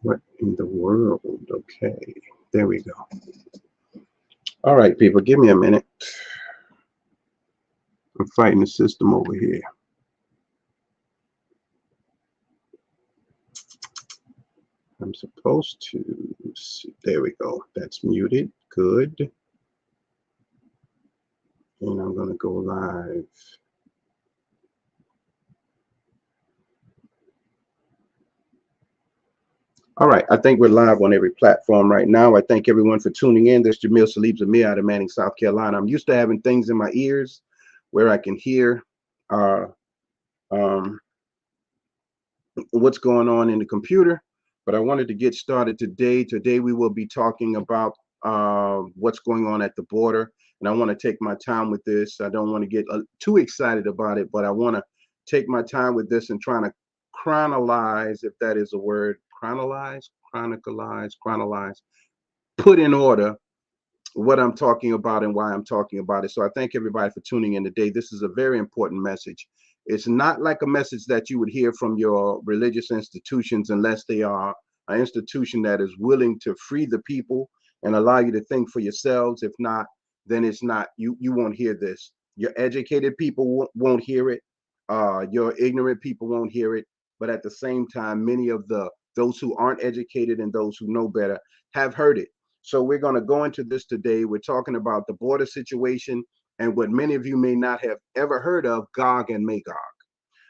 What in the world? Okay, there we go. All right, people, give me a minute. I'm fighting the system over here. I'm supposed to see. There we go. That's muted. Good. And I'm going to go live. All right. I think we're live on every platform right now. I thank everyone for tuning in. This is Jamil Salib Zamir out of Manning, South Carolina. I'm used to having things in my ears where I can hear what's going on in the computer, but I wanted to get started today. Today we will be talking about what's going on at the border, and I want to take my time with this. I don't want to get too excited about it, but I want to take my time with this and trying to chronologize, if that is a word, chronologize, put in order what I'm talking about and why I'm talking about it. So I thank everybody for tuning in today. This is a very important message. It's not like a message that you would hear from your religious institutions unless they are an institution that is willing to free the people and allow you to think for yourselves. If not, then it's not, you won't hear this. Your educated people won't hear it. Your ignorant people won't hear it. But at the same time, many of those who aren't educated and those who know better have heard it. So we're going to go into this today. We're talking about the border situation and what many of you may not have ever heard of, Gog and Magog.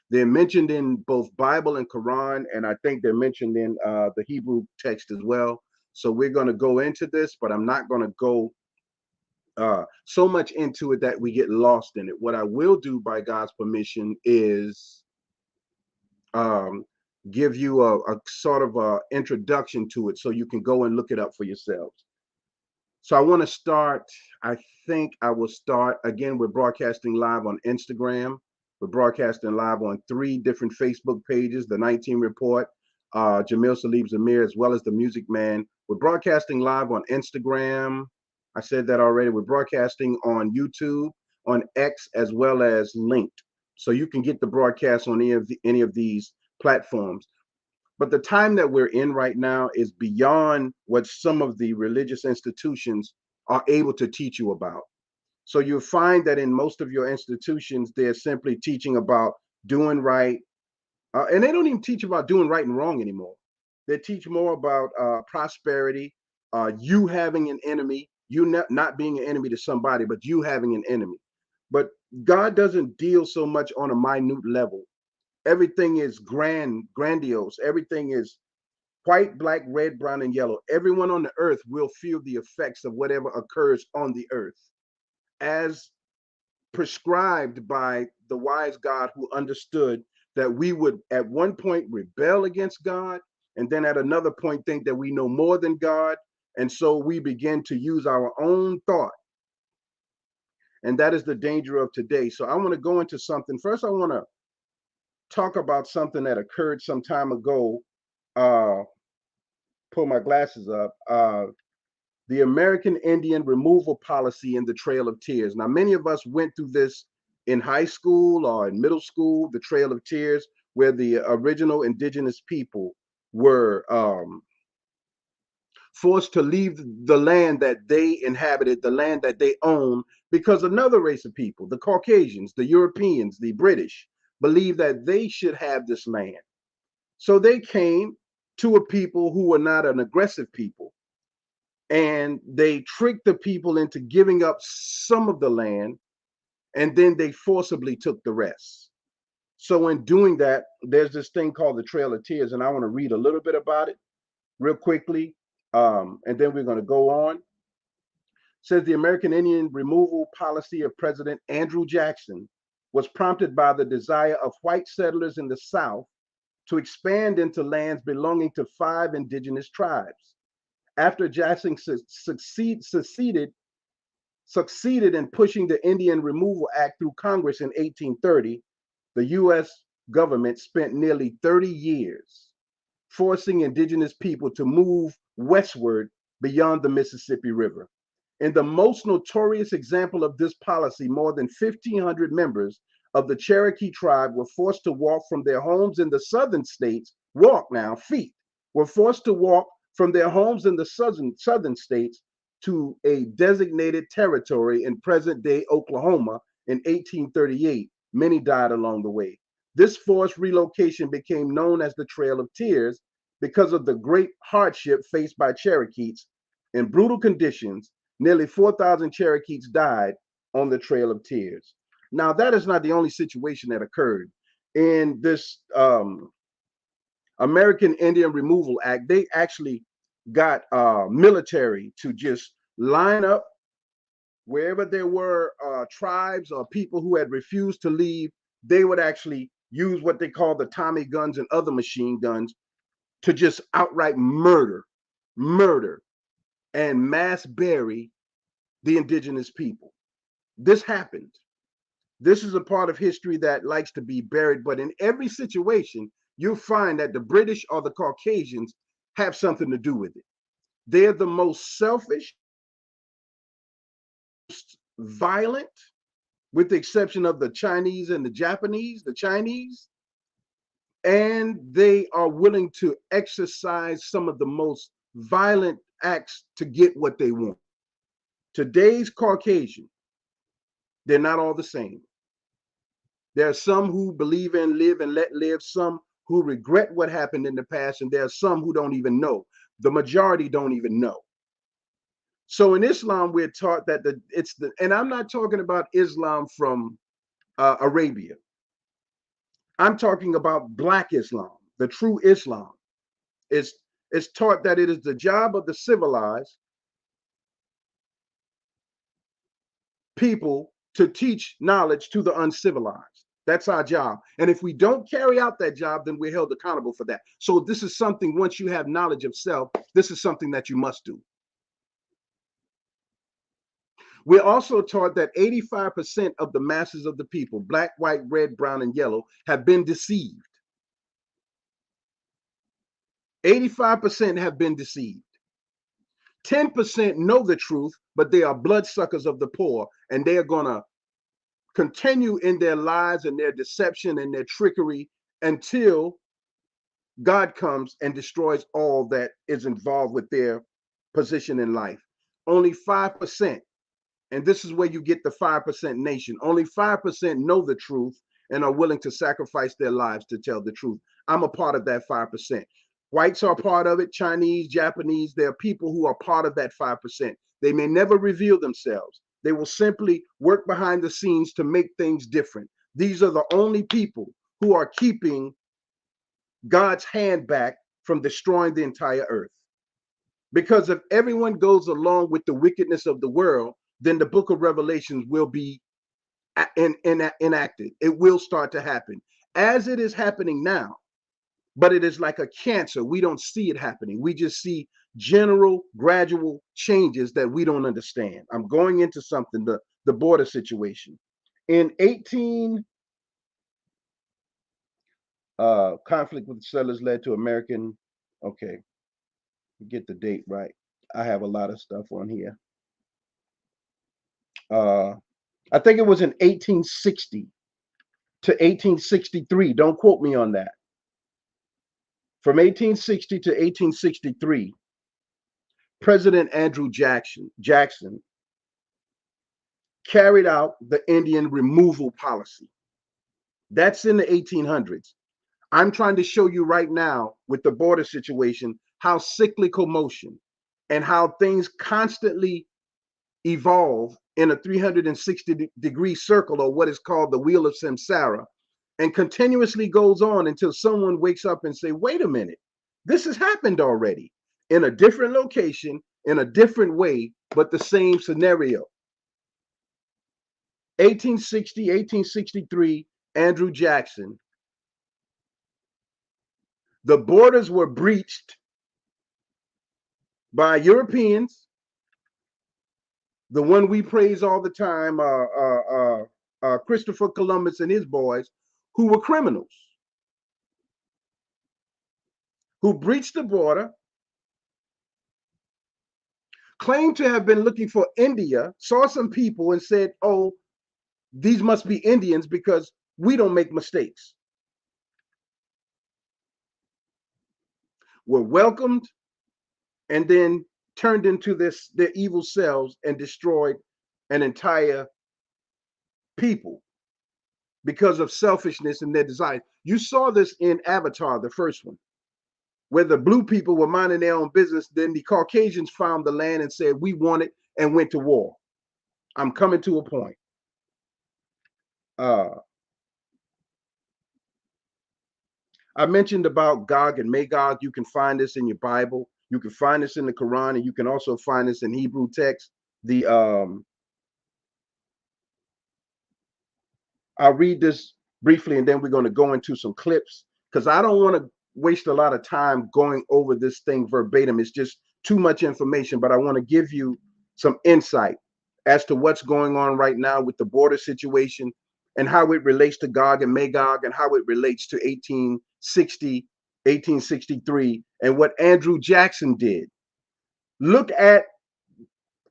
They're mentioned in both Bible and Quran, and I think they're mentioned in the Hebrew text as well. So we're going to go into this, but I'm not going to go so much into it that we get lost in it. What I will do, by God's permission, is give you a sort of a introduction to it so you can go and look it up for yourselves. So I want to start, I think I will start, again, we're broadcasting live on Instagram. We're broadcasting live on 3 different Facebook pages, the 19 Report, Jamil Salib Zamir, as well as the Music Man. We're broadcasting live on Instagram. I said that already. We're broadcasting on YouTube, on X, as well as Linked. So you can get the broadcast on any of these platforms. But the time that we're in right now is beyond what some of the religious institutions are able to teach you about. So you'll find that in most of your institutions, they're simply teaching about doing right. And they don't even teach about doing right and wrong anymore. They teach more about prosperity, you having an enemy, you not being an enemy to somebody, but you having an enemy. But God doesn't deal so much on a minute level. Everything is grandiose. Everything is white, black, red, brown, and yellow. Everyone on the earth will feel the effects of whatever occurs on the earth, as prescribed by the wise God who understood that we would at one point rebel against God, and then at another point think that we know more than God. And so we begin to use our own thought. And that is the danger of today. So I want to go into something. First, I want to talk about something that occurred some time ago. Pull my glasses up. The American Indian removal policy in the Trail of Tears. Now, many of us went through this in high school or in middle school, the Trail of Tears, where the original indigenous people were forced to leave the land that they inhabited, the land that they owned, because another race of people, the Caucasians, the Europeans, the British, believed that they should have this land. So they came to a people who were not an aggressive people, and they tricked the people into giving up some of the land, and then they forcibly took the rest. So in doing that, there's this thing called the Trail of Tears, and I want to read a little bit about it real quickly, and then we're going to go on. It says the American Indian removal policy of President Andrew Jackson was prompted by the desire of white settlers in the South to expand into lands belonging to 5 indigenous tribes. After Jackson succeeded in pushing the Indian Removal Act through Congress in 1830, the U.S. government spent nearly 30 years forcing indigenous people to move westward beyond the Mississippi River. In the most notorious example of this policy, more than 1,500 members of the Cherokee tribe were forced to walk from their homes in the southern states, walk now, feet, were forced to walk from their homes in the southern states to a designated territory in present-day Oklahoma in 1838. Many died along the way. This forced relocation became known as the Trail of Tears because of the great hardship faced by Cherokees. In brutal conditions, nearly 4,000 Cherokees died on the Trail of Tears. Now, that is not the only situation that occurred. In this American Indian Removal Act, they actually got military to just line up wherever there were tribes or people who had refused to leave. They would actually use what they call the Tommy guns and other machine guns to just outright murder, and mass bury the indigenous people. This happened. This is a part of history that likes to be buried, but in every situation, you'll find that the British or the Caucasians have something to do with it. They're the most selfish, violent, with the exception of the Chinese and the Japanese, the Chinese, and they are willing to exercise some of the most violent acts to get what they want. Today's Caucasian, they're not all the same. There are some who believe in live and let live, some who regret what happened in the past, and there are some who don't even know. The majority don't even know. So in Islam, we're taught that and I'm not talking about Islam from Arabia. I'm talking about Black Islam, the true Islam. It's taught that it is the job of the civilized people to teach knowledge to the uncivilized. That's our job. And if we don't carry out that job, then we're held accountable for that. So this is something, once you have knowledge of self, this is something that you must do. We're also taught that 85% of the masses of the people, black, white, red, brown, and yellow, have been deceived. 85% have been deceived. 10% know the truth, but they are bloodsuckers of the poor, and they are going to continue in their lies and their deception and their trickery until God comes and destroys all that is involved with their position in life. Only 5%, and this is where you get the 5% nation, only 5% know the truth and are willing to sacrifice their lives to tell the truth. I'm a part of that 5%. Whites are part of it, Chinese, Japanese. There are people who are part of that 5%. They may never reveal themselves. They will simply work behind the scenes to make things different. These are the only people who are keeping God's hand back from destroying the entire earth. Because if everyone goes along with the wickedness of the world, then the book of Revelations will be enacted. It will start to happen as it is happening now. But it is like a cancer. We don't see it happening. We just see general, gradual changes that we don't understand. I'm going into something, the border situation. In conflict with the settlers led to American, okay, get the date right. I have a lot of stuff on here. I think it was in 1860 to 1863. Don't quote me on that. From 1860 to 1863, President Andrew Jackson carried out the Indian removal policy. That's in the 1800s. I'm trying to show you right now with the border situation how cyclical motion and how things constantly evolve in a 360-degree circle, or what is called the wheel of samsara, and continuously goes on until someone wakes up and say, wait a minute, this has happened already in a different location, in a different way, but the same scenario. 1860, 1863, Andrew Jackson. The borders were breached by Europeans, the one we praise all the time, Christopher Columbus and his boys, who were criminals, who breached the border, claimed to have been looking for India, saw some people and said, oh, these must be Indians because we don't make mistakes. Were welcomed and then turned into their evil selves and destroyed an entire people because of selfishness and their desires. You saw this in Avatar, the first one, where the blue people were minding their own business. Then the Caucasians found the land and said, we want it, and went to war. I'm coming to a point. I mentioned about Gog and Magog. You can find this in your Bible. You can find this in the Quran, and you can also find this in Hebrew text. I'll read this briefly, and then we're going to go into some clips because I don't want to waste a lot of time going over this thing verbatim. It's just too much information, but I want to give you some insight as to what's going on right now with the border situation and how it relates to Gog and Magog and how it relates to 1860, 1863, and what Andrew Jackson did. Look at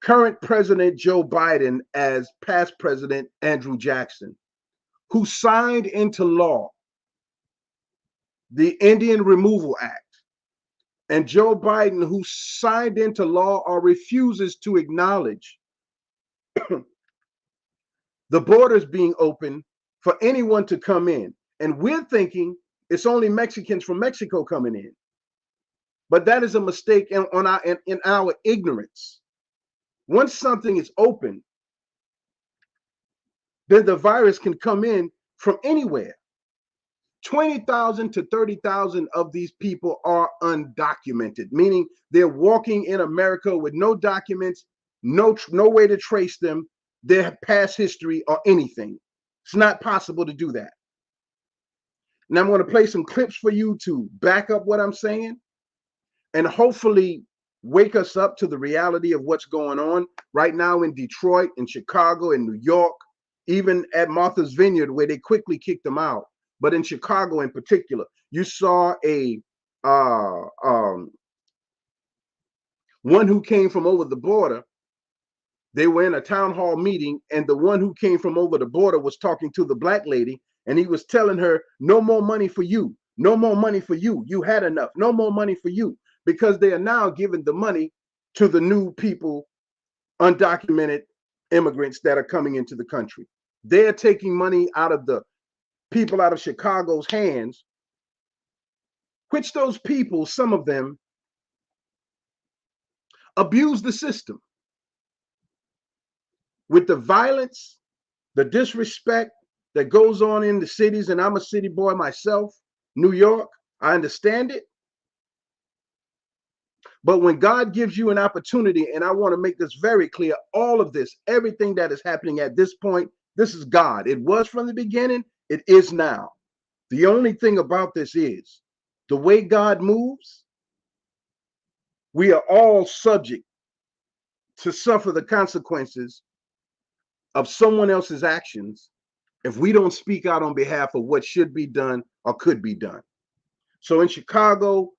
current President Joe Biden as past President Andrew Jackson, who signed into law the Indian Removal Act, and Joe Biden, who signed into law or refuses to acknowledge the borders being open for anyone to come in. And we're thinking it's only Mexicans from Mexico coming in. But that is a mistake in our ignorance. Once something is open, then the virus can come in from anywhere. 20,000 to 30,000 of these people are undocumented, meaning they're walking in America with no documents, no way to trace them, their past history or anything. It's not possible to do that. Now I'm going to play some clips for you to back up what I'm saying and hopefully wake us up to the reality of what's going on right now in Detroit, in Chicago, in New York, even at Martha's Vineyard, where they quickly kicked them out. But in Chicago in particular, you saw one who came from over the border. They were in a town hall meeting, and the one who came from over the border was talking to the black lady, and he was telling her, no more money for you. No more money for you. You had enough. No more money for you. Because they are now giving the money to the new people, undocumented immigrants that are coming into the country. They're taking money out of the people out of Chicago's hands, which those people, some of them, abuse the system with the violence, the disrespect that goes on in the cities. And I'm a city boy myself, New York, I understand it. But when God gives you an opportunity, and I want to make this very clear, all of this, everything that is happening at this point, this is God. It was from the beginning, it is now. The only thing about this is the way God moves, we are all subject to suffer the consequences of someone else's actions if we don't speak out on behalf of what should be done or could be done. So in Chicago,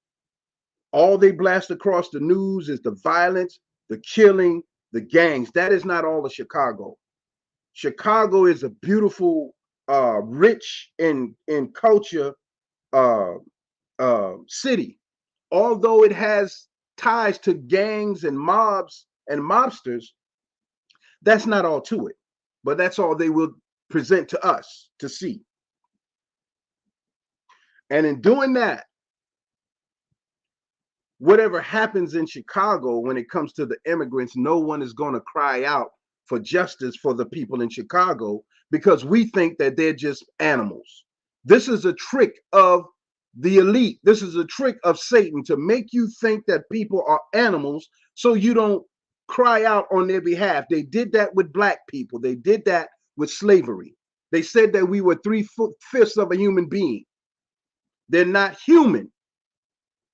all they blast across the news is the violence, the killing, the gangs. That is not all of Chicago. Chicago is a beautiful, rich in culture city. Although it has ties to gangs and mobs and mobsters, that's not all to it. But that's all they will present to us to see. And in doing that, whatever happens in Chicago when it comes to the immigrants, no one is going to cry out for justice for the people in Chicago because we think that they're just animals. This is a trick of the elite. This is a trick of Satan to make you think that people are animals so you don't cry out on their behalf. They did that with black people. They did that with slavery. They said that we were 3/5 of a human being. They're not human.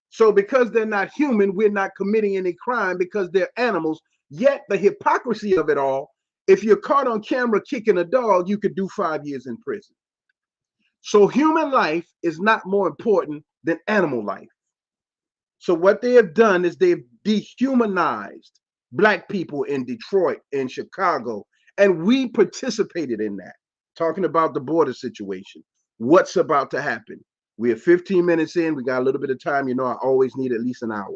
So because they're not human, we're not committing any crime because they're animals. Yet the hypocrisy of it all, if you're caught on camera kicking a dog, you could do 5 years in prison. So human life is not more important than animal life. So what they have done is they've dehumanized Black people in Detroit, in Chicago, and we participated in that. Talking about the border situation, what's about to happen. We're 15 minutes in. We got a little bit of time. You know, I always need at least an hour.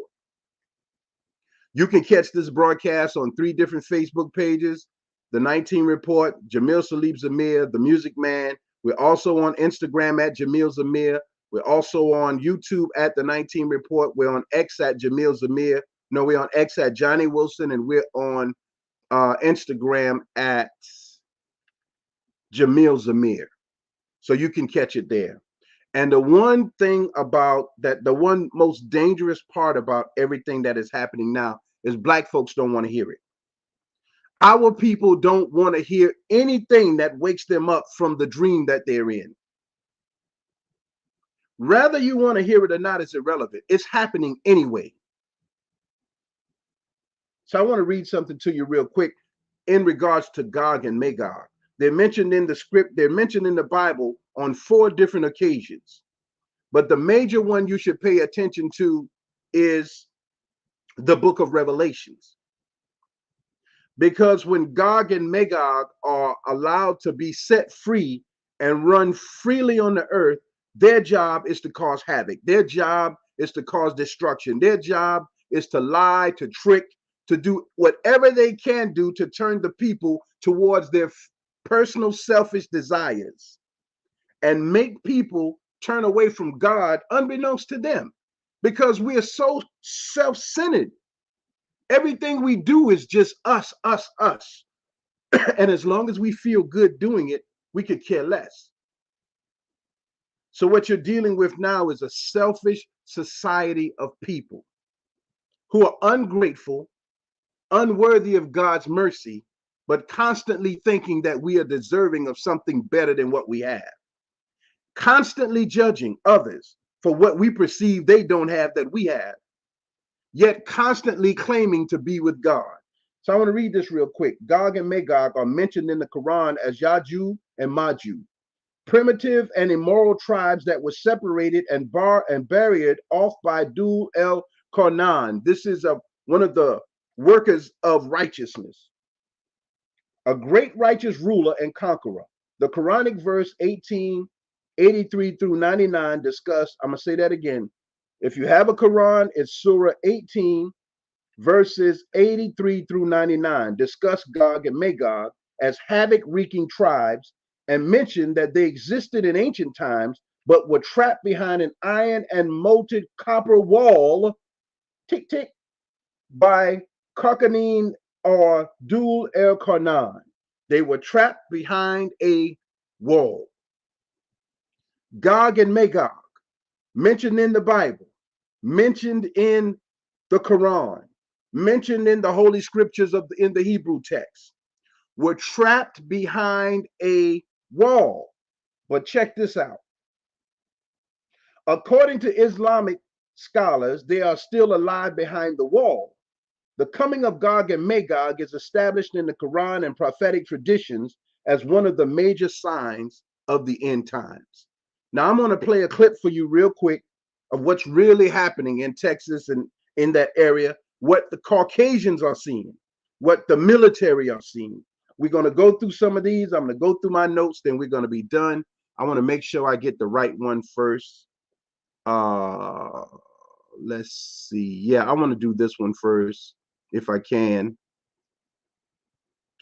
You can catch this broadcast on 3 different Facebook pages: The 19 Report, Jamil Salib Zamir, The Music Man. We're also on Instagram at Jamil Zamir. We're also on YouTube at The 19 Report. We're on X at Jamil Zamir. No, we're on X at Johnny Wilson, and we're on Instagram at Jamil Zamir. So you can catch it there. And the one thing about that, the one most dangerous part about everything that is happening now is Black folks don't want to hear it. Our people don't want to hear anything that wakes them up from the dream that they're in. Whether you want to hear it or not is irrelevant. It's happening anyway. So I want to read something to you real quick in regards to Gog and Magog. They're mentioned in the script, they're mentioned in the Bible on 4 different occasions. But the major one you should pay attention to is the book of Revelations. Because when Gog and Magog are allowed to be set free and run freely on the earth, their job is to cause havoc. Their job is to cause destruction. Their job is to lie, to trick, to do whatever they can do to turn the people towards their personal selfish desires and make people turn away from God unbeknownst to them, because we are so self-centered. Everything we do is just us, us, us. And as long as we feel good doing it, we could care less. So what you're dealing with now is a selfish society of people who are ungrateful, unworthy of God's mercy, but constantly thinking that we are deserving of something better than what we have. Constantly judging others for what we perceive they don't have that we have, yet constantly claiming to be with God. So I want to read this real quick. Gog and Magog are mentioned in the Quran as Ya'juj and Ma'juj, primitive and immoral tribes that were separated and buried off by Dul el Qarnan. This is one of the workers of righteousness, a great righteous ruler and conqueror. The Quranic verse 1883 through 99 discuss, I'm going to say that again. If you have a Quran, it's Surah 18, verses 83 through 99, discuss Gog and Magog as havoc-wreaking tribes and mention that they existed in ancient times, but were trapped behind an iron and molten copper wall, tick, tick, by Karkanin or Dul el Qarnan. They were trapped behind a wall. Gog and Magog, mentioned in the Bible, mentioned in the Quran, mentioned in the Holy Scriptures in the Hebrew text, were trapped behind a wall. But check this out. According to Islamic scholars, they are still alive behind the wall. The coming of Gog and Magog is established in the Quran and prophetic traditions as one of the major signs of the end times. Now, I'm going to play a clip for you real quick of what's really happening in Texas and in that area, what the Caucasians are seeing, what the military are seeing. We're going to go through some of these. I'm going to go through my notes, then we're going to be done. I want to make sure I get the right one first. Let's see. Yeah, I want to do this one first if I can.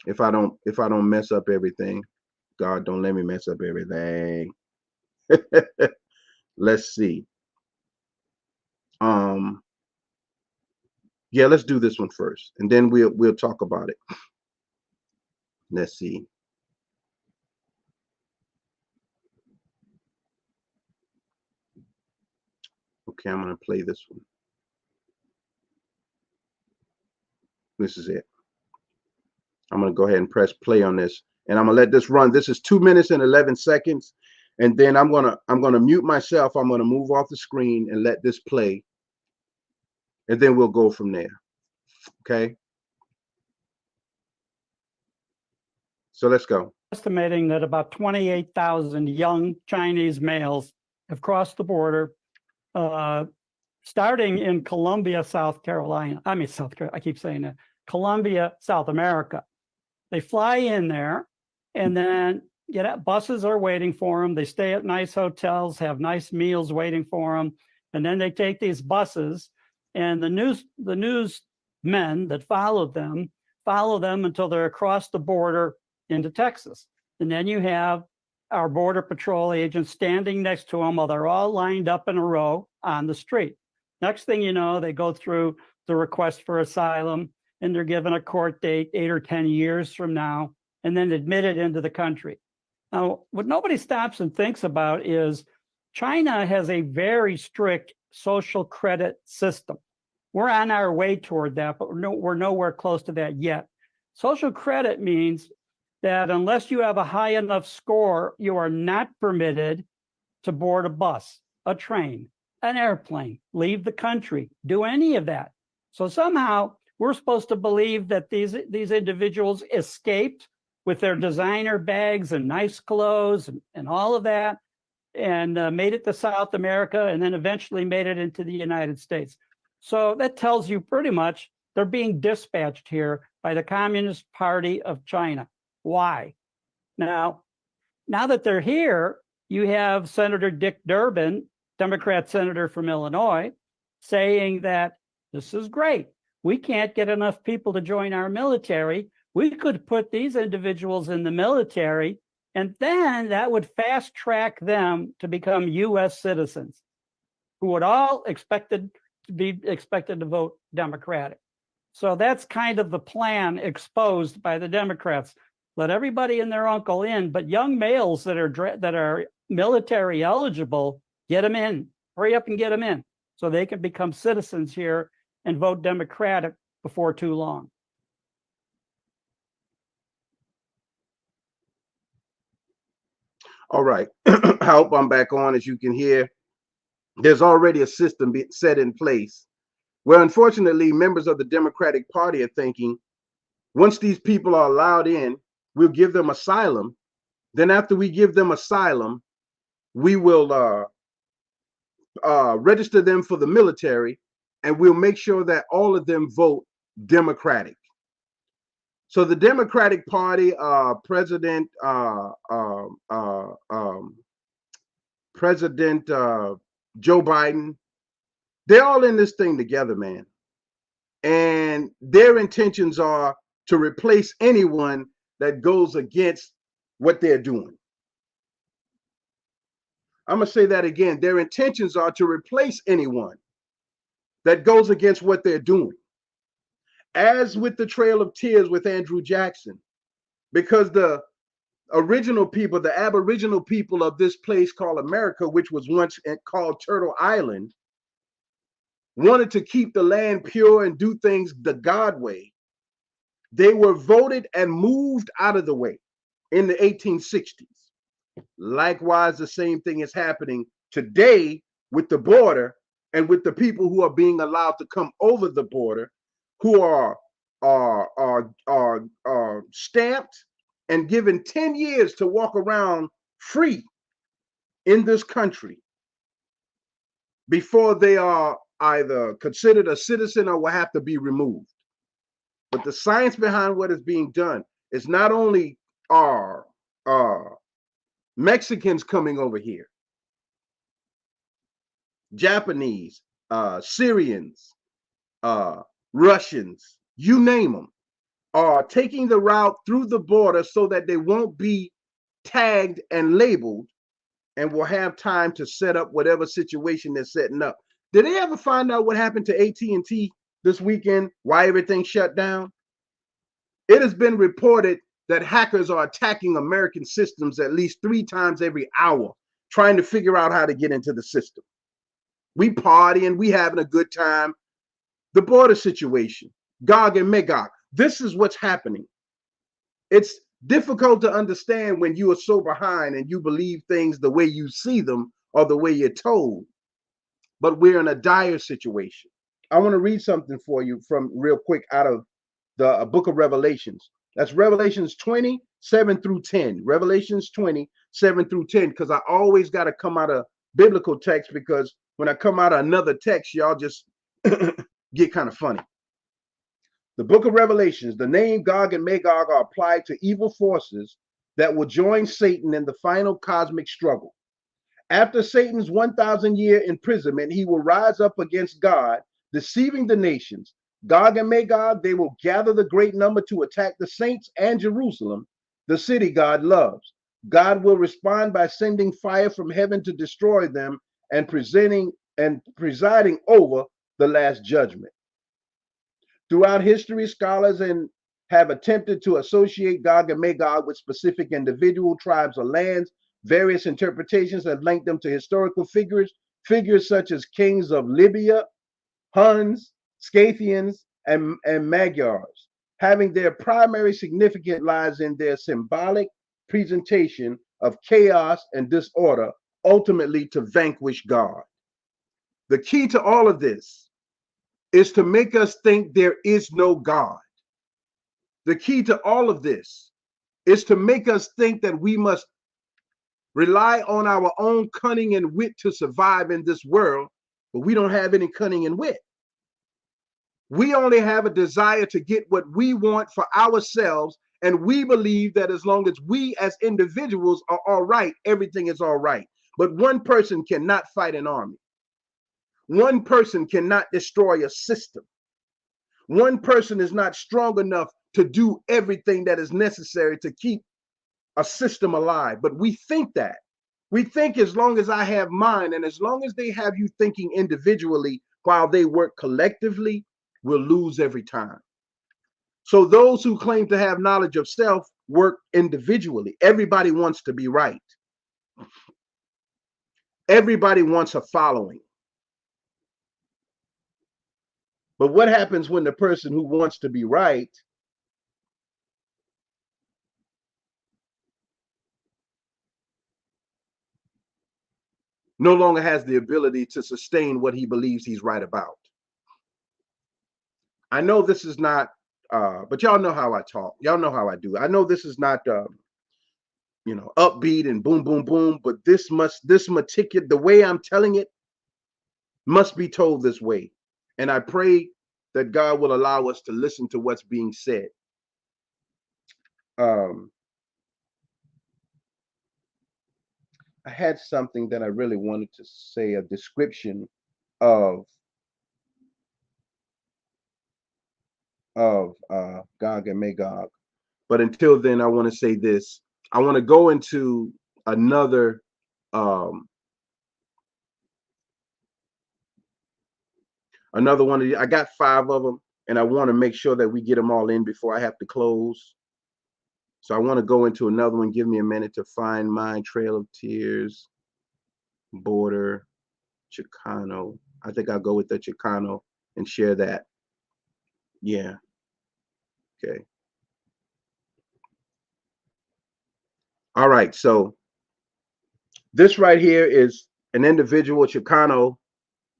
If I don't mess up everything. God, don't let me mess up everything. Let's see. Yeah, let's do this one first, and then we'll talk about it. Let's see. Okay, I'm going to play this one. This is it. I'm going to go ahead and press play on this, and I'm going to let this run. This is 2 minutes and 11 seconds, and then I'm going to mute myself. I'm going to move off the screen and let this play, and then we'll go from there. Okay? So let's go. Estimating that about 28,000 young Chinese males have crossed the border, starting in Columbia, South Carolina. I keep saying that. Colombia, South America. They fly in there, and then buses are waiting for them. They stay at nice hotels, have nice meals waiting for them, and then they take these buses, and the newsmen that follow them until they're across the border into Texas. And then you have our Border Patrol agents standing next to them while they're all lined up in a row on the street. Next thing you know, they go through the request for asylum, and they're given a court date 8 or 10 years from now, and then admitted into the country. Now, what nobody stops and thinks about is China has a very strict social credit system. We're on our way toward that, but we're nowhere close to that yet. Social credit means that unless you have a high enough score, you are not permitted to board a bus, a train, an airplane, leave the country, do any of that. So somehow we're supposed to believe that these individuals escaped with their designer bags and nice clothes and all of that, and made it to South America, and then eventually made it into the United States. So that tells you pretty much they're being dispatched here by the Communist Party of China. Why? Now that they're here, you have Senator Dick Durbin, Democrat senator from Illinois, saying that this is great. We can't get enough people to join our military. We could put these individuals in the military, and then that would fast track them to become U.S. citizens who would all be expected to vote Democratic. So that's kind of the plan exposed by the Democrats. Let everybody and their uncle in, but young males that are military eligible, get them in. Hurry up and get them in so they can become citizens here and vote Democratic before too long. All right. I hope I'm back on. As you can hear, there's already a system set in place where, unfortunately, members of the Democratic Party are thinking, once these people are allowed in, we'll give them asylum. Then after we give them asylum, we will register them for the military, and we'll make sure that all of them vote Democratic. So the Democratic Party, President Joe Biden, they're all in this thing together, man. And their intentions are to replace anyone that goes against what they're doing. I'm going to say that again. Their intentions are to replace anyone that goes against what they're doing. As with the Trail of Tears with Andrew Jackson, because the original people, the Aboriginal people of this place called America, which was once called Turtle Island, wanted to keep the land pure and do things the God way. They were voted and moved out of the way in the 1860s. Likewise, the same thing is happening today with the border and with the people who are being allowed to come over the border, who are stamped and given 10 years to walk around free in this country before they are either considered a citizen or will have to be removed. But the science behind what is being done is not only are Mexicans coming over here, Japanese, Syrians, Russians, you name them, are taking the route through the border so that they won't be tagged and labeled and will have time to set up whatever situation they're setting up. Did they ever find out what happened to AT&T this weekend, why everything shut down? It has been reported that hackers are attacking American systems at least 3 times every hour, trying to figure out how to get into the system. We partying, we having a good time. The border situation, Gog and Magog, this is what's happening. It's difficult to understand when you are so behind and you believe things the way you see them or the way you're told. But we're in a dire situation. I want to read something for you from real quick out of the book of Revelations. That's Revelations 20, 7 through 10. Revelations 20, 7 through 10, because I always got to come out of biblical text, because when I come out of another text, y'all just get kind of funny. The book of Revelations, the name Gog and Magog are applied to evil forces that will join Satan in the final cosmic struggle. After Satan's 1,000-year imprisonment, he will rise up against God, deceiving the nations. Gog and Magog, they will gather the great number to attack the saints and Jerusalem, the city God loves. God will respond by sending fire from heaven to destroy them and presiding over the last judgment. Throughout history, scholars have attempted to associate Gog and Magog with specific individual tribes or lands. Various interpretations have linked them to historical figures such as kings of Libya, Huns, Scythians, and Magyars, having their primary significance lies in their symbolic presentation of chaos and disorder, ultimately to vanquish God. The key to all of this is to make us think there is no God. The key to all of this is to make us think that we must rely on our own cunning and wit to survive in this world, but we don't have any cunning and wit. We only have a desire to get what we want for ourselves, and we believe that as long as we as individuals are all right, everything is all right. But one person cannot fight an army. One person cannot destroy a system. One person is not strong enough to do everything that is necessary to keep a system alive. But we think that. We think as long as I have mine, and as long as they have you thinking individually while they work collectively, we'll lose every time. So those who claim to have knowledge of self work individually. Everybody wants to be right. Everybody wants a following. But what happens when the person who wants to be right no longer has the ability to sustain what he believes he's right about? I know this is not, but y'all know how I talk. Y'all know how I do. I know this is not, upbeat and boom, boom, boom. But this meticulous, the way I'm telling it, must be told this way. And I pray that God will allow us to listen to what's being said. I had something that I really wanted to say, a description of Gog and Magog. But until then, I want to say this. I want to go into another one of the, I got 5 of them, and I want to make sure that we get them all in before I have to close. So I want to go into another one. Give me a minute to find mine. Trail of Tears, Border, Chicano. I think I'll go with the Chicano and share that. Yeah. Okay. All right. So this right here is an individual Chicano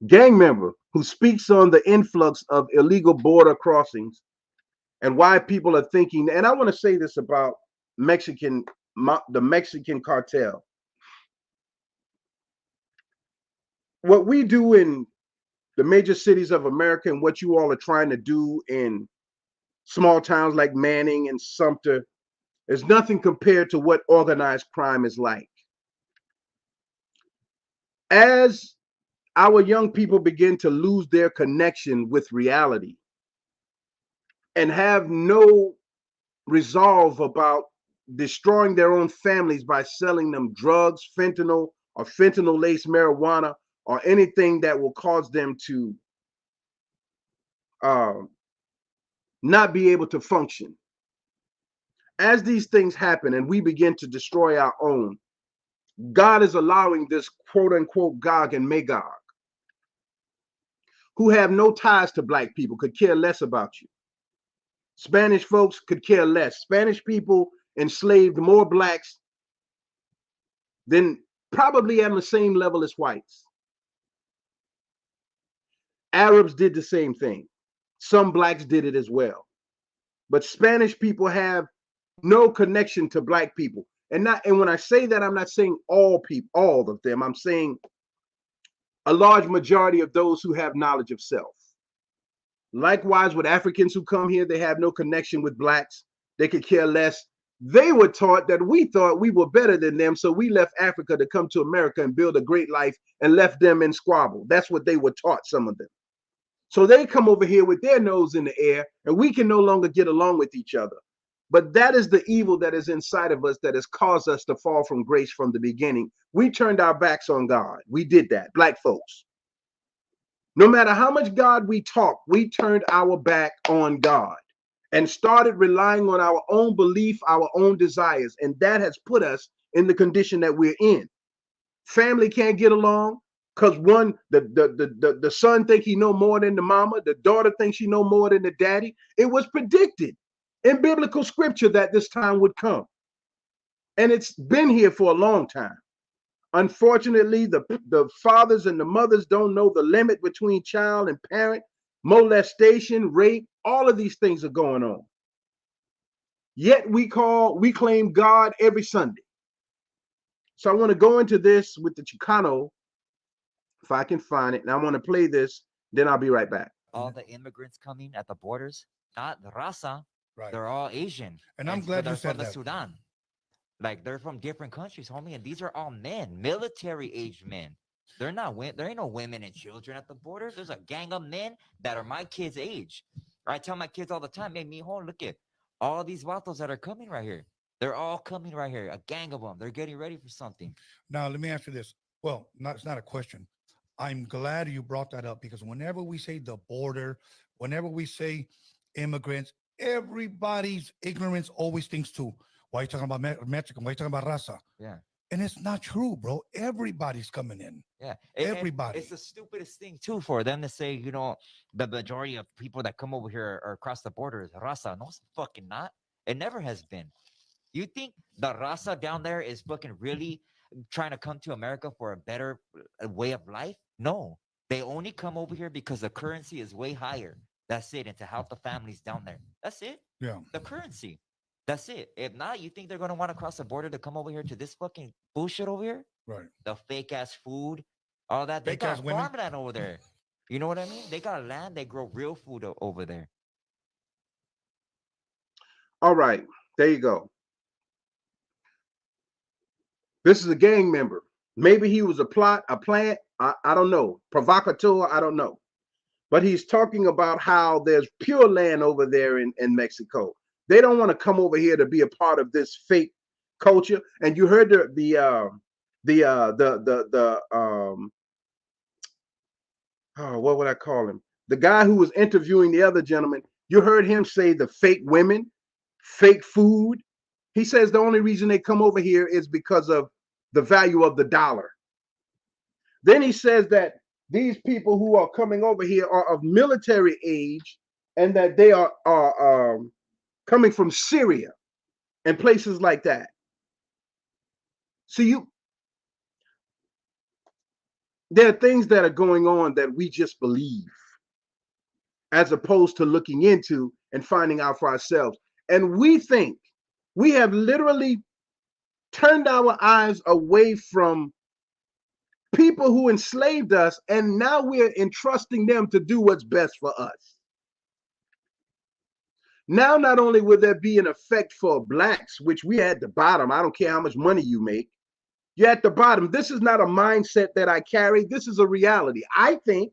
gang member who speaks on the influx of illegal border crossings and why people are thinking. And I want to say this about the Mexican cartel. What we do in the major cities of America and what you all are trying to do in small towns like Manning and Sumter is nothing compared to what organized crime is like. As our young people begin to lose their connection with reality and have no resolve about destroying their own families by selling them drugs, fentanyl, or fentanyl-laced marijuana, or anything that will cause them to not be able to function. As these things happen and we begin to destroy our own, God is allowing this quote-unquote Gog and Magog, who have no ties to black people, could care less about you. Spanish folks could care less. Spanish people enslaved more blacks than probably on the same level as whites. Arabs did the same thing. Some blacks did it as well. But Spanish people have no connection to black people. And when I say that, I'm not saying all people, all of them. I'm saying a large majority of those who have knowledge of self. Likewise, with Africans who come here, they have no connection with blacks. They could care less. They were taught that we thought we were better than them, so we left Africa to come to America and build a great life and left them in squabble. That's what they were taught, some of them. So they come over here with their nose in the air, and we can no longer get along with each other. But that is the evil that is inside of us that has caused us to fall from grace from the beginning. We turned our backs on God. We did that, black folks. No matter how much God we talk, we turned our back on God and started relying on our own belief, our own desires. And that has put us in the condition that we're in. Family can't get along because one, the son think he know more than the mama. The daughter thinks she know more than the daddy. It was predicted in biblical scripture that this time would come. And it's been here for a long time. Unfortunately, the fathers and the mothers don't know the limit between child and parent. Molestation, rape, all of these things are going on. Yet we claim God every Sunday. So I want to go into this with the Chicano, if I can find it, and I want to play this, then I'll be right back. All the immigrants coming at the borders, not the Rasa, Right. they're all Asian. And I'm glad you they're said from the that. Sudan. Like they're from different countries, homie, and these are all men, military age men. They're not there ain't no women and children at the border. There's a gang of men that are my kids' age. I tell my kids all the time, hey, mijo, look at all these vatos that are coming right here. They're all coming right here. A gang of them. They're getting ready for something. Now, let me ask you this. Well, it's not a question. I'm glad you brought that up because whenever we say the border, whenever we say immigrants, everybody's ignorance always thinks to, why are you talking about Mexican? Why are you talking about raza? Yeah. And it's not true, bro. Everybody's coming in. Yeah. Everybody. It's the stupidest thing, too, for them to say, the majority of people that come over here or across the border is raza. No, it's fucking not. It never has been. You think the raza down there is fucking really trying to come to America for a better way of life? No. They only come over here because the currency is way higher. That's it. And to help the families down there. That's it. Yeah. The currency. That's it. If not, you think they're going to want to cross the border to come over here to this fucking bullshit over here? Right. The fake ass food, all that. They Fake-ass got women. farmland over there. You know what I mean? They got land. They grow real food over there. All right, there you go. This is a gang member. Maybe he was a plant. I don't know. Provocateur, I don't know. But he's talking about how there's pure land over there in Mexico. They don't want to come over here to be a part of this fake culture. And you heard what would I call him? The guy who was interviewing the other gentleman. You heard him say the fake women, fake food. He says the only reason they come over here is because of the value of the dollar. Then he says that these people who are coming over here are of military age and that they are coming from Syria and places like that. So there are things that are going on that we just believe as opposed to looking into and finding out for ourselves. And we think we have literally turned our eyes away from people who enslaved us, and now we're entrusting them to do what's best for us. Now, not only will there be an effect for blacks, which we at the bottom, I don't care how much money you make, you're at the bottom. This is not a mindset that I carry. This is a reality. I think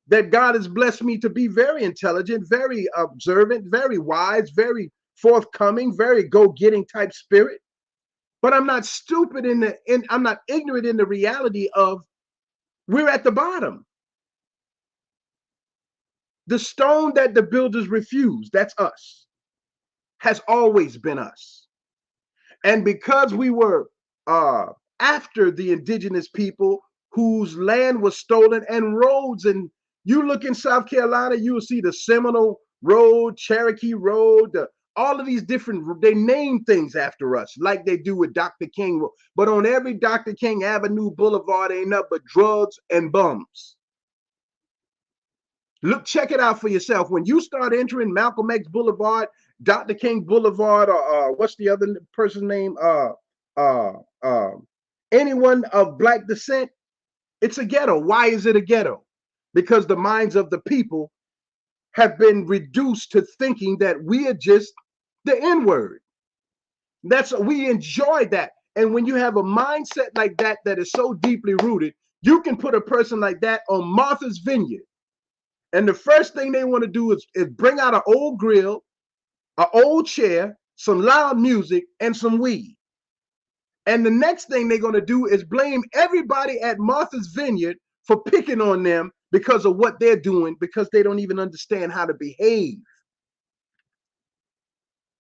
that God has blessed me to be very intelligent, very observant, very wise, very forthcoming, very go-getting type spirit. But I'm not stupid I'm not ignorant in the reality of we're at the bottom. The stone that the builders refused, that's us, has always been us. And because we were after the indigenous people whose land was stolen and roads, and you look in South Carolina, you will see the Seminole Road, Cherokee Road, all of these different, they name things after us, like they do with Dr. King. But on every Dr. King Avenue Boulevard ain't nothing but drugs and bums. Look, check it out for yourself. When you start entering Malcolm X Boulevard, Dr. King Boulevard, or what's the other person's name? Anyone of black descent, it's a ghetto. Why is it a ghetto? Because the minds of the people have been reduced to thinking that we are just the N-word. We enjoy that. And when you have a mindset like that, that is so deeply rooted, you can put a person like that on Martha's Vineyard. And the first thing they want to do is bring out an old grill, an old chair, some loud music, and some weed. And the next thing they're going to do is blame everybody at Martha's Vineyard for picking on them because of what they're doing, because they don't even understand how to behave.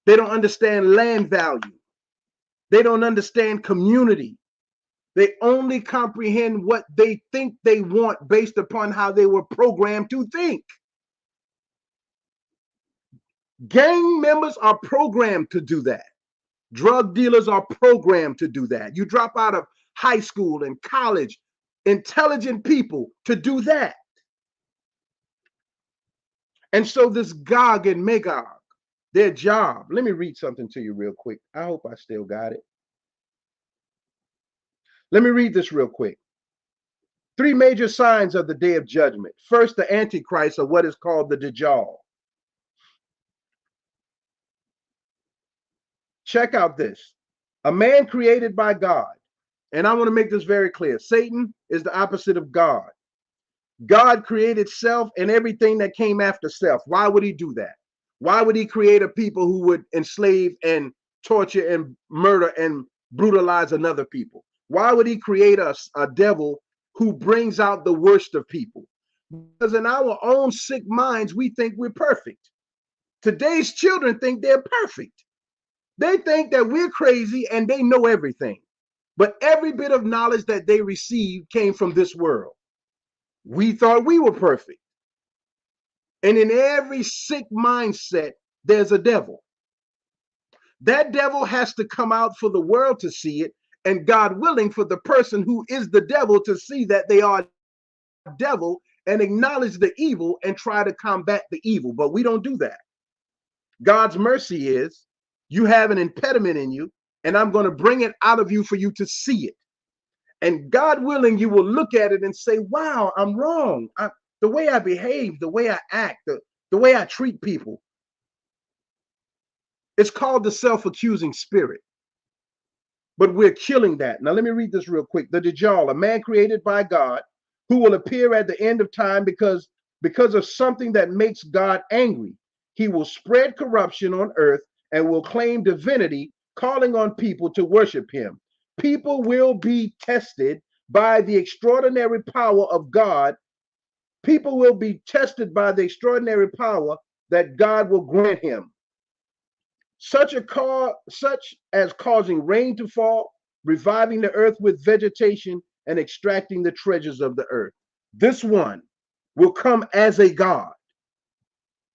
They don't understand land value. They don't understand community. They only comprehend what they think they want based upon how they were programmed to think. Gang members are programmed to do that. Drug dealers are programmed to do that. You drop out of high school and college, intelligent people to do that. And so this Gog and Magog, their job, let me read something to you real quick. I hope I still got it. Let me read this real quick. 3 major signs of the day of judgment. First, the Antichrist, or what is called the Dajjal. Check out this. A man created by God. And I want to make this very clear. Satan is the opposite of God. God created self and everything that came after self. Why would he do that? Why would he create a people who would enslave and torture and murder and brutalize another people? Why would he create us a devil who brings out the worst of people? Because in our own sick minds, we think we're perfect. Today's children think they're perfect. They think that we're crazy and they know everything. But every bit of knowledge that they received came from this world. We thought we were perfect. And in every sick mindset, there's a devil. That devil has to come out for the world to see it, and God willing for the person who is the devil to see that they are devil and acknowledge the evil and try to combat the evil. But we don't do that. God's mercy is you have an impediment in you, and I'm going to bring it out of you for you to see it. And God willing, you will look at it and say, wow, I'm wrong. The way I behave, the way I act, the way I treat people. It's called the self-accusing spirit. But we're killing that. Now, let me read this real quick. The Dajjal, a man created by God, who will appear at the end of time because of something that makes God angry. He will spread corruption on earth and will claim divinity, calling on people to worship him. People will be tested by the extraordinary power of God. People will be tested by the extraordinary power that God will grant him. Such as causing rain to fall, reviving the earth with vegetation, and extracting the treasures of the earth. This one will come as a God,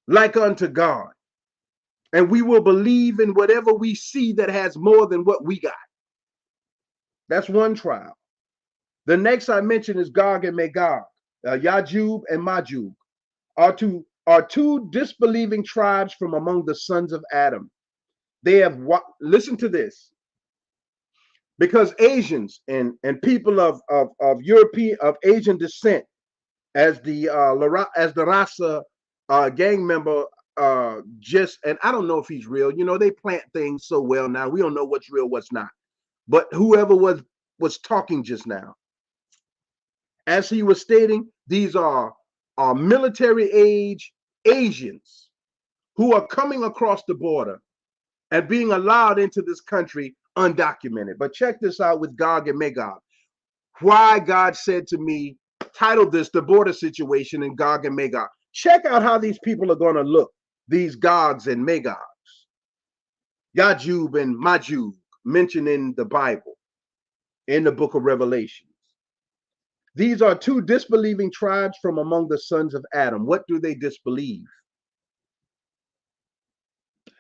like unto God. And we will believe in whatever we see that has more than what we got. That's one trial. The next I mentioned is Gog and Magog. Yajub and Majub are two disbelieving tribes from among the sons of Adam. They have listen to this, because Asians and people of European of Asian descent, as the Rasa gang member just, and I don't know if he's real. You know, they plant things so well now. We don't know what's real, what's not. But whoever was talking just now, as he was stating, these are military age Asians who are coming across the border and being allowed into this country undocumented. But check this out with Gog and Magog. Why God said to me, title this The Border Situation in Gog and Magog. Check out how these people are going to look, these Gogs and Magogs. Yajub and Majub, mentioned in the Bible, in the book of Revelations. These are two disbelieving tribes from among the sons of Adam. What do they disbelieve?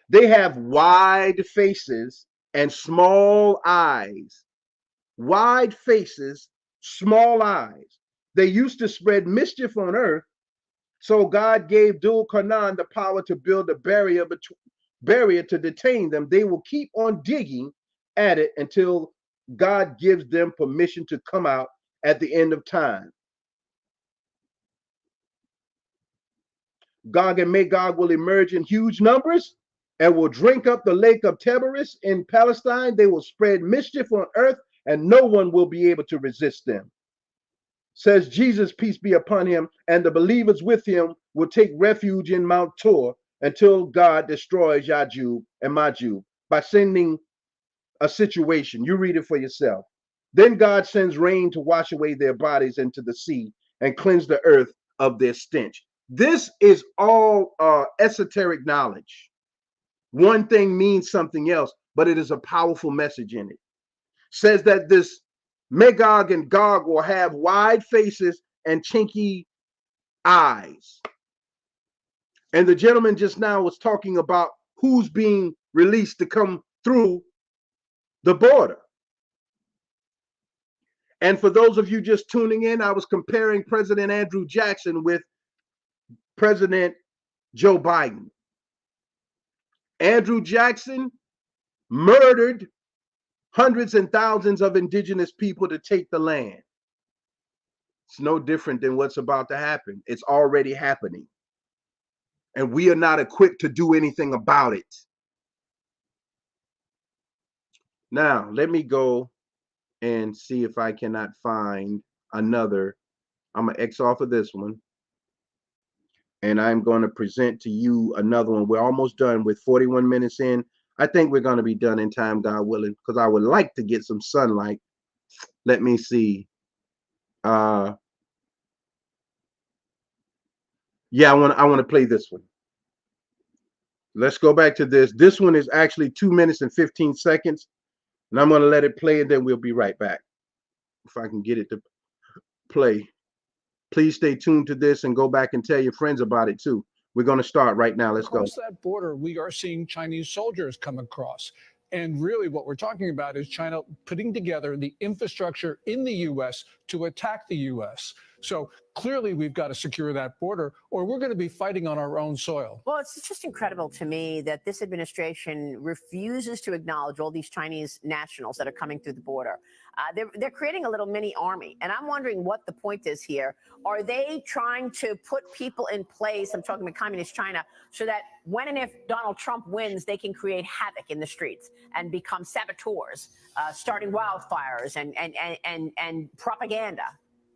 They have wide faces and small eyes. Wide faces, small eyes. They used to spread mischief on earth, so God gave Dul Karnan the power to build a barrier to detain them. They will keep on digging at it until God gives them permission to come out at the end of time. Gog and Magog will emerge in huge numbers and will drink up the lake of Tiberis in Palestine. They will spread mischief on earth, and no one will be able to resist them. Says Jesus, peace be upon him, and the believers with him will take refuge in Mount Tor until God destroys Yajub and Majub by sending a situation. You read it for yourself. Then God sends rain to wash away their bodies into the sea and cleanse the earth of their stench. This is all esoteric knowledge. One thing means something else, but it is a powerful message in it. Says that this Magog and Gog will have wide faces and chinky eyes. And the gentleman just now was talking about who's being released to come through the border. And for those of you just tuning in, I was comparing President Andrew Jackson with President Joe Biden. Andrew Jackson murdered hundreds and thousands of indigenous people to take the land. It's no different than what's about to happen. It's already happening. And we are not equipped to do anything about it. Now, let me go and see if I cannot find another. I'm going to X off of this one. And I'm going to present to you another one. We're almost done with 41 minutes in. I think we're going to be done in time, God willing, because I would like to get some sunlight. Let me see. Yeah, I want to play this one. Let's go back to this. This one is actually 2 minutes and 15 seconds. And I'm going to let it play, and then we'll be right back. If I can get it to play. Please stay tuned to this and go back and tell your friends about it too. We're going to start right now. Let's go. Across that border, we are seeing Chinese soldiers come across. And really what we're talking about is China putting together the infrastructure in the U.S. to attack the U.S. So clearly we've got to secure that border or we're going to be fighting on our own soil. Well, it's just incredible to me that this administration refuses to acknowledge all these Chinese nationals that are coming through the border. They're creating a little mini army. And I'm wondering what the point is here. Are they trying to put people in place, I'm talking about communist China, so that when and if Donald Trump wins, they can create havoc in the streets and become saboteurs, starting wildfires and propaganda?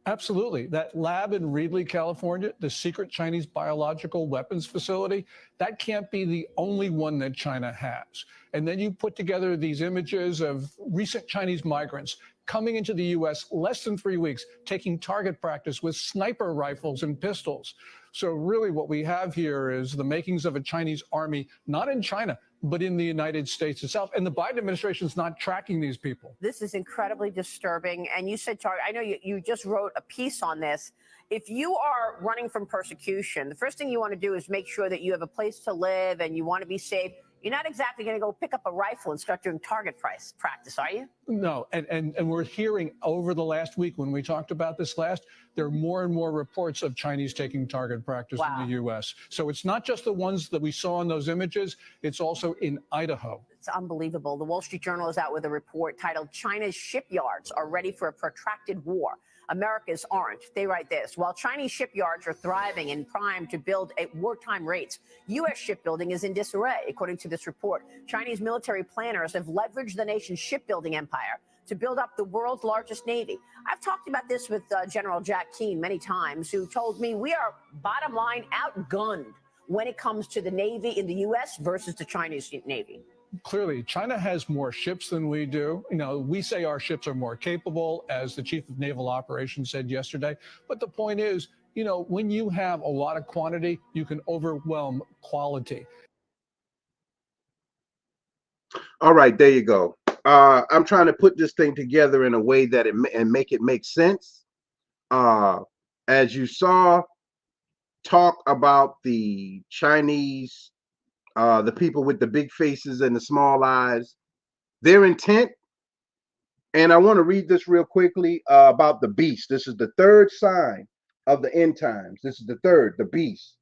Absolutely. That lab in Reedley, California, the secret Chinese biological weapons facility, that can't be the only one that China has. And then you put together these images of recent Chinese migrants coming into the U.S. less than 3 weeks, taking target practice with sniper rifles and pistols. So really what we have here is the makings of a Chinese army, not in China, but in the United States itself. And the Biden administration is not tracking these people. This is incredibly disturbing. And you said, I know you just wrote a piece on this. If you are running from persecution, the first thing you want to do is make sure that you have a place to live and you want to be safe. You're not exactly going to go pick up a rifle and start doing target practice, are you? No, and we're hearing over the last week when we talked about this last, there are more and more reports of Chinese taking target practice in the U.S. So it's not just the ones that we saw in those images, it's also in Idaho. It's unbelievable. The Wall Street Journal is out with a report titled China's shipyards are ready for a protracted war. America's aren't. They write this: while Chinese shipyards are thriving and primed to build at wartime rates, U.S. shipbuilding is in disarray. According to this report, Chinese military planners have leveraged the nation's shipbuilding empire to build up the world's largest navy. I've talked about this with General Jack Keane many times, who told me we are, bottom line, outgunned when it comes to the Navy in the U.S. versus the Chinese Navy. Clearly, China has more ships than we do. You know, we say our ships are more capable, as the chief of naval operations said yesterday. But the point is, you know, when you have a lot of quantity, you can overwhelm quality. All right, there you go. I'm trying to put this thing together in a way that and make it make sense. As you saw, talk about the Chinese, the people with the big faces and the small eyes, their intent. And I want to read this real quickly about the beast. This is the third sign of the end times. This is the third, the beast.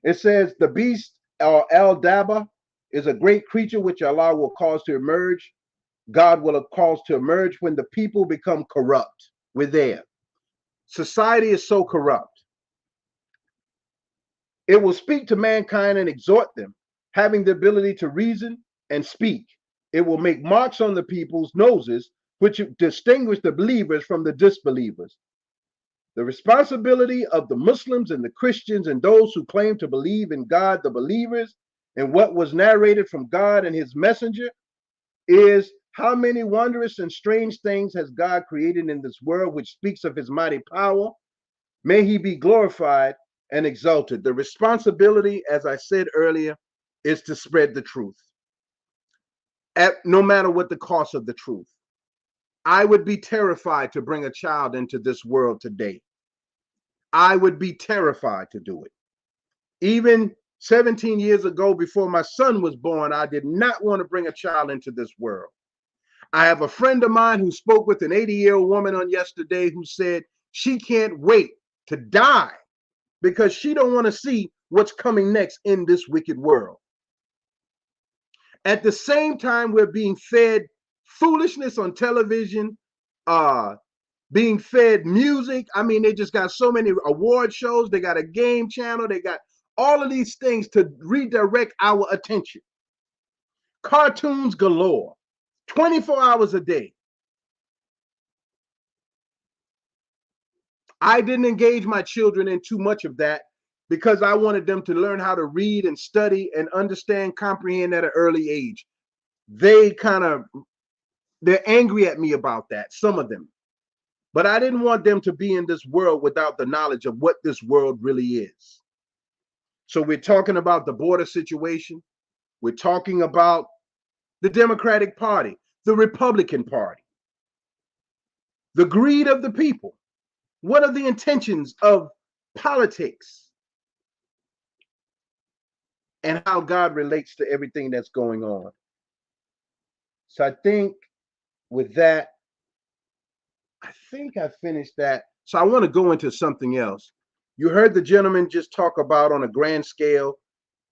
It says the beast, El Daba, is a great creature which Allah will cause to emerge. God will cause to emerge when the people become corrupt. We're there. Society is so corrupt. It will speak to mankind and exhort them, having the ability to reason and speak. It will make marks on the people's noses, which distinguish the believers from the disbelievers. The responsibility of the Muslims and the Christians and those who claim to believe in God, the believers, and what was narrated from God and his messenger is how many wondrous and strange things has God created in this world, which speaks of his mighty power. May he be glorified and exalted. The responsibility, as I said earlier, is to spread the truth, no matter what the cost of the truth. I would be terrified to bring a child into this world today. I would be terrified to do it. Even 17 years ago, before my son was born, I did not want to bring a child into this world. I have a friend of mine who spoke with an 80-year-old woman on yesterday who said she can't wait to die because she don't want to see what's coming next in this wicked world. At the same time, we're being fed foolishness on television, being fed music. I mean, they just got so many award shows. They got a game channel. They got all of these things to redirect our attention. Cartoons galore, 24 hours a day. I didn't engage my children in too much of that because I wanted them to learn how to read and study and understand, comprehend at an early age. They're angry at me about that, some of them. But I didn't want them to be in this world without the knowledge of what this world really is. So we're talking about the border situation. We're talking about the Democratic Party, the Republican Party, the greed of the people. What are the intentions of politics? And how God relates to everything that's going on. So I think with that, I think I finished that. So I want to go into something else. You heard the gentleman just talk about on a grand scale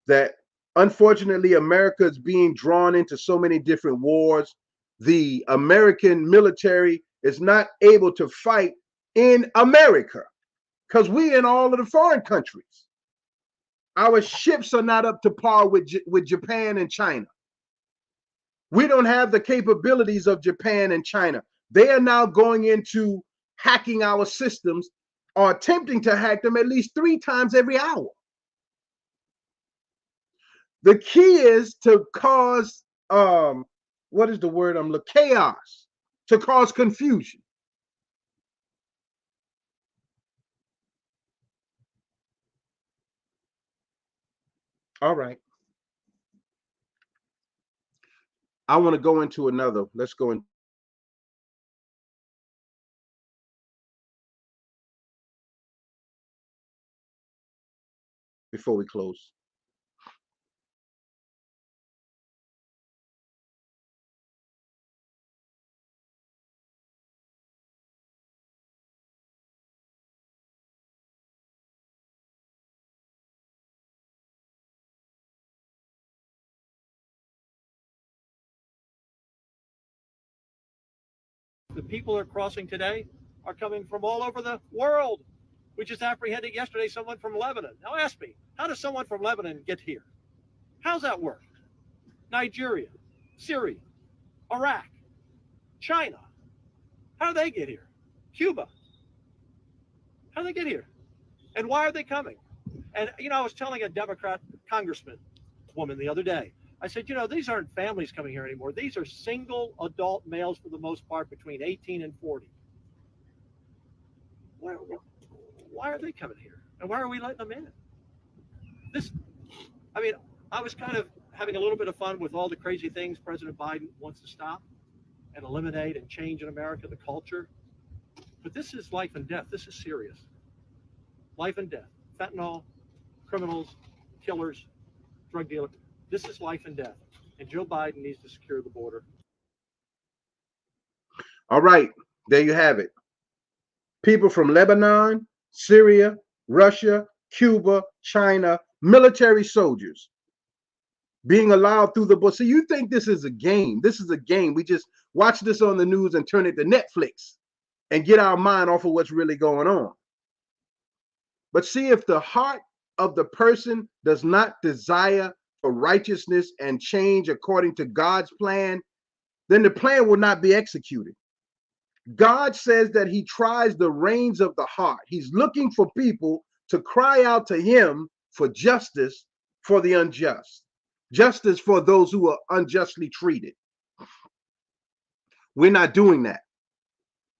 that unfortunately America is being drawn into so many different wars. The American military is not able to fight in America because we're in all of the foreign countries. Our ships are not up to par with Japan and China. We don't have the capabilities of Japan and China. They are now going into hacking our systems or attempting to hack them at least 3 times every hour. The key is to cause, what is the word I'm looking? Chaos, to cause confusion. All right. I want to go into another. Let's go in. Before we close. The people are crossing today are coming from all over the world. We just apprehended yesterday someone from Lebanon. Now ask me, how does someone from Lebanon get here? How's that work? Nigeria, Syria, Iraq, China. How do they get here? Cuba. How do they get here? And why are they coming? And, you know, I was telling a Democrat congressman woman the other day, I said, you know, these aren't families coming here anymore. These are single adult males for the most part between 18 and 40. Why are they coming here? And why are we letting them in? I was kind of having a little bit of fun with all the crazy things President Biden wants to stop and eliminate and change in America, the culture. But this is life and death. This is serious. Life and death. Fentanyl, criminals, killers, drug dealers. This is life and death. And Joe Biden needs to secure the border. All right. There you have it. People from Lebanon, Syria, Russia, Cuba, China, military soldiers being allowed through the border. So you think this is a game. This is a game. We just watch this on the news and turn it to Netflix and get our mind off of what's really going on. But see, if the heart of the person does not desire for righteousness and change according to God's plan, then the plan will not be executed. God says that he tries the reins of the heart. He's looking for people to cry out to him for justice for the unjust, justice for those who are unjustly treated. We're not doing that.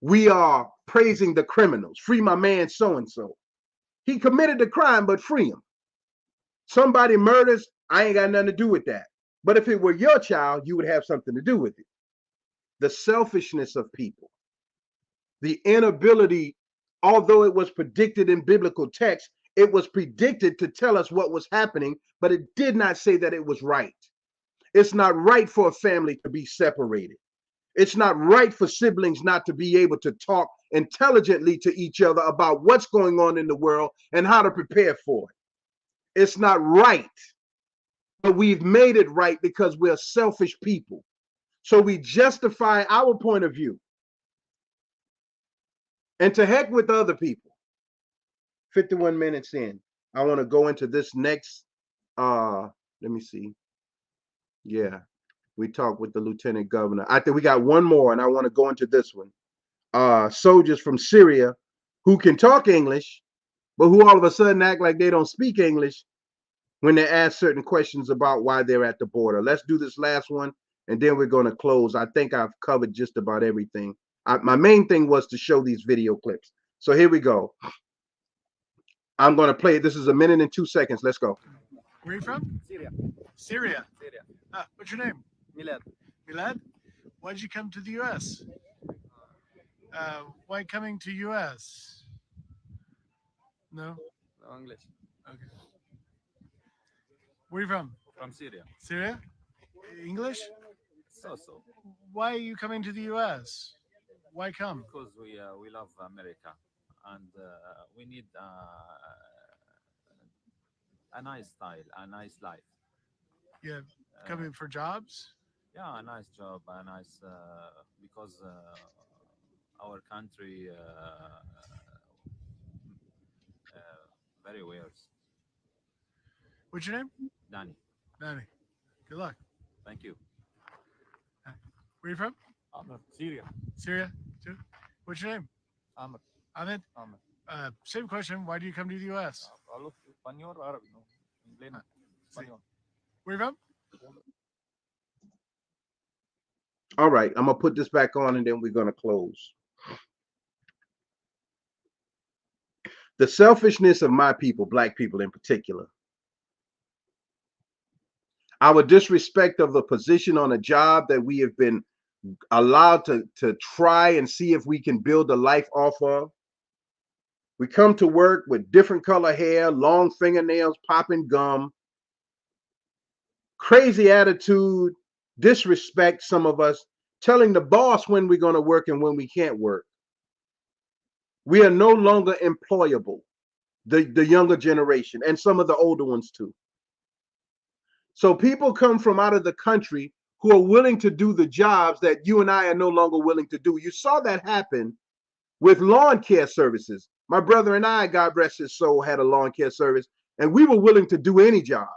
We are praising the criminals. Free my man so-and-so. He committed the crime, but free him. Somebody murders, I ain't got nothing to do with that. But if it were your child, you would have something to do with it. The selfishness of people, the inability, although it was predicted in biblical text, it was predicted to tell us what was happening, but it did not say that it was right. It's not right for a family to be separated. It's not right for siblings not to be able to talk intelligently to each other about what's going on in the world and how to prepare for it. It's not right, but we've made it right because we're selfish people. So we justify our point of view. And to heck with other people. 51 minutes in. I want to go into this next, let me see. Yeah, we talked with the lieutenant governor. I think we got one more, and I want to go into this one. Soldiers from Syria who can talk English, but who all of a sudden act like they don't speak English when they ask certain questions about why they're at the border. Let's do this last one, and then we're going to close. I think I've covered just about everything. My main thing was to show these video clips. So here we go. I'm going to play it. This is 1 minute and 2 seconds. Let's go. Where are you from? Syria. Syria. Syria. What's your name? Milad. Milad? Why did you come to the U.S.? Why coming to U.S.? No? No English. Okay. Where are you from? From Syria. Syria? English? So. Why are you coming to the U.S.? Why come? Because we love America and we need a nice style, a nice life. Yeah, coming for jobs? Yeah, a nice job, a nice because our country very weird. What's your name? Danny, Danny. Good luck. thank you. Where are you from? Syria. Syria, too? What's your name? Ahmed. Ahmed? Ahmed. Same question. Why do you come to the U.S.? Hablo español o árabe, no? Inglés, no. Sí. Español. Where are you from? All right, I'm going to put this back on, and then we're going to close. The selfishness of my people, Black people in particular. Our disrespect of the position on a job that we have been allowed to try and see if we can build a life off of. We come to work with different color hair, long fingernails, popping gum, crazy attitude, disrespect, some of us, telling the boss when we're going to work and when we can't work. We are no longer employable, the younger generation, and some of the older ones too. So people come from out of the country who are willing to do the jobs that you and I are no longer willing to do. You saw that happen with lawn care services. My brother and I, God rest his soul, had a lawn care service, and we were willing to do any job.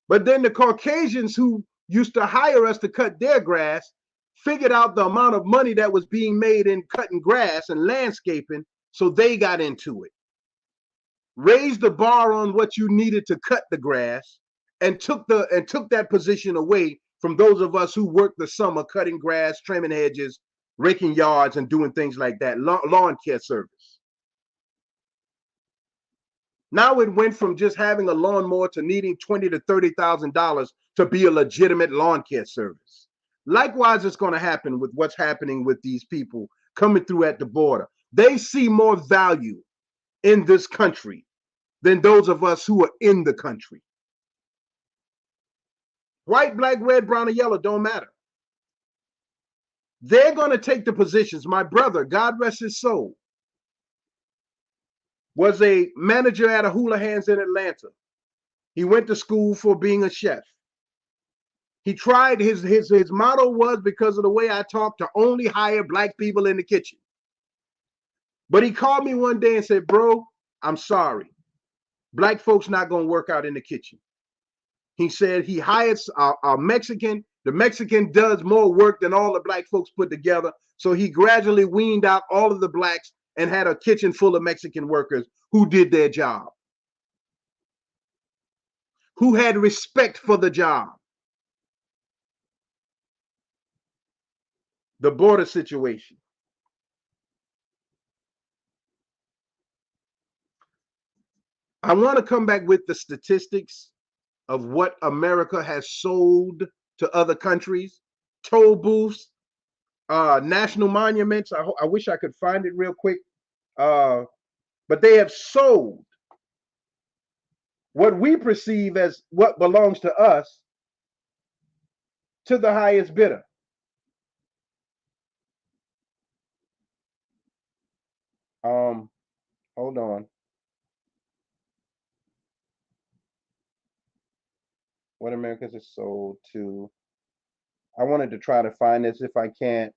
But then the Caucasians who used to hire us to cut their grass figured out the amount of money that was being made in cutting grass and landscaping, so they got into it. Raised the bar on what you needed to cut the grass, and took that position away from those of us who worked the summer cutting grass, trimming hedges, raking yards, and doing things like that. Lawn care service. Now it went from just having a lawnmower to needing $20,000 to $30,000 to be a legitimate lawn care service. Likewise, it's going to happen with what's happening with these people coming through at the border. They see more value in this country than those of us who are in the country. White, black, red, brown, or yellow, don't matter. They're going to take the positions. My brother, God rest his soul, was a manager at a Hula Hands in Atlanta. He went to school for being a chef. He tried, his motto was, because of the way I talk, to only hire Black people in the kitchen. But he called me one day and said, bro, I'm sorry. Black folks not going to work out in the kitchen. He said he hires a Mexican. The Mexican does more work than all the black folks put together. So he gradually weaned out all of the blacks and had a kitchen full of Mexican workers who did their job, who had respect for the job. The border situation. I want to come back with the statistics of what America has sold to other countries, toll booths, national monuments. I wish I could find it real quick. But they have sold what we perceive as what belongs to us to the highest bidder. Hold on. What Americans is sold to. I wanted to try to find this if I can't.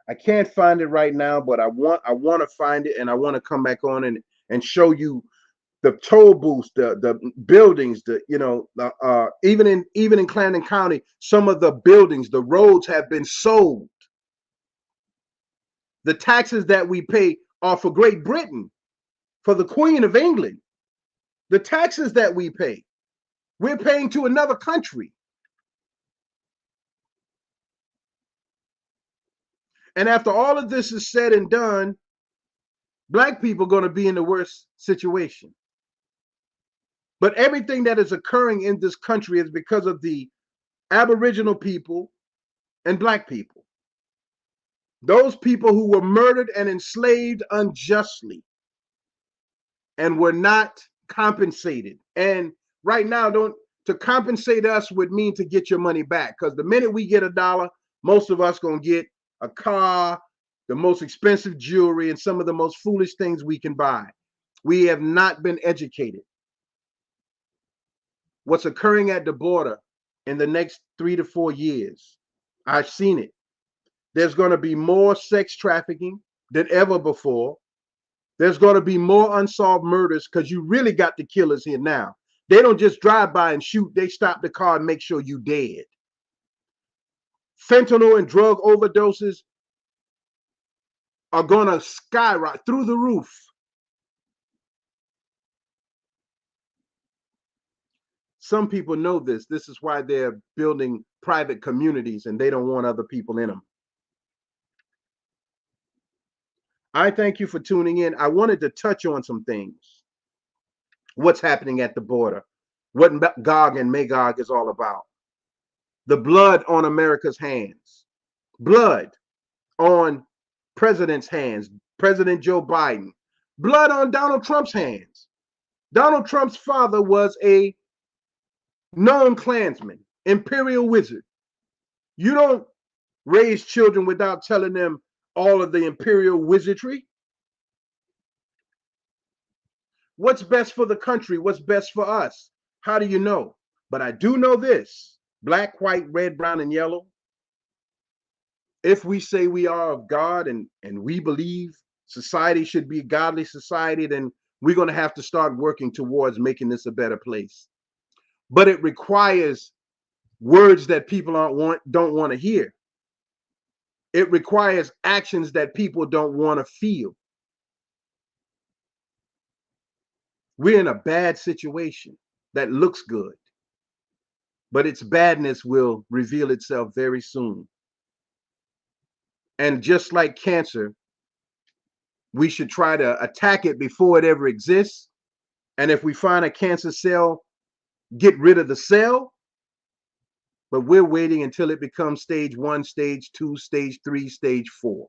I can't find it right now, but I want to find it, and I want to come back on and show you the toll booths, the buildings, even in Clarendon County, some of the buildings, the roads have been sold. The taxes that we pay are for Great Britain, for the Queen of England. The taxes that we pay, we're paying to another country. And after all of this is said and done, black people are going to be in the worst situation. But everything that is occurring in this country is because of the Aboriginal people and black people. Those people who were murdered and enslaved unjustly and were not compensated. And right now, to compensate us would mean to get your money back, because the minute we get $1, most of us gonna get a car, the most expensive jewelry, and some of the most foolish things we can buy. We have not been educated. What's occurring at the border in the next 3 to 4 years, I've seen it. There's going to be more sex trafficking than ever before. There's going to be more unsolved murders, because you really got the killers here now. They don't just drive by and shoot. They stop the car and make sure you dead. Fentanyl and drug overdoses are going to skyrocket through the roof. Some people know this. This is why they're building private communities, and they don't want other people in them. I thank you for tuning in. I wanted to touch on some things. What's happening at the border, what Gog and Magog is all about. The blood on America's hands, blood on president's hands, President Joe Biden, blood on Donald Trump's hands. Donald Trump's father was a known Klansman, imperial wizard. You don't raise children without telling them all of the imperial wizardry. What's best for the country? What's best for us? How do you know? But I do know this: black, white, red, brown, and yellow. If we say we are of God and we believe society should be a godly society, then we're going to have to start working towards making this a better place. But it requires words that people don't want to hear. It requires actions that people don't want to feel. We're in a bad situation that looks good, but its badness will reveal itself very soon. And just like cancer, we should try to attack it before it ever exists. And if we find a cancer cell, get rid of the cell. But we're waiting until it becomes stage 1, stage 2, stage 3, stage 4,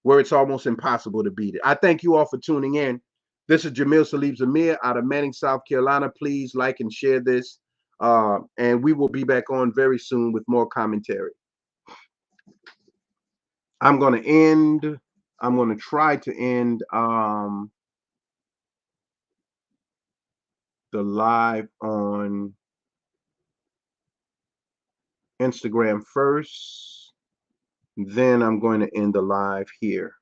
where it's almost impossible to beat it. I thank you all for tuning in. This is Jamil Salib Zamir out of Manning, South Carolina. Please like and share this. And we will be back on very soon with more commentary. I'm going to try to end the live on Instagram first. Then I'm going to end the live here.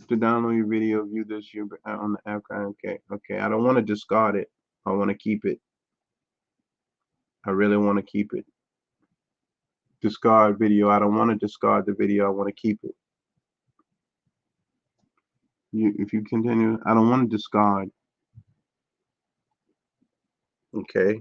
To download your video, view this you on the app. Okay, okay. I don't want to discard it. I want to keep it. I really want to keep it. Discard video. I don't want to discard the video. I want to keep it. If you continue, I don't want to discard. Okay.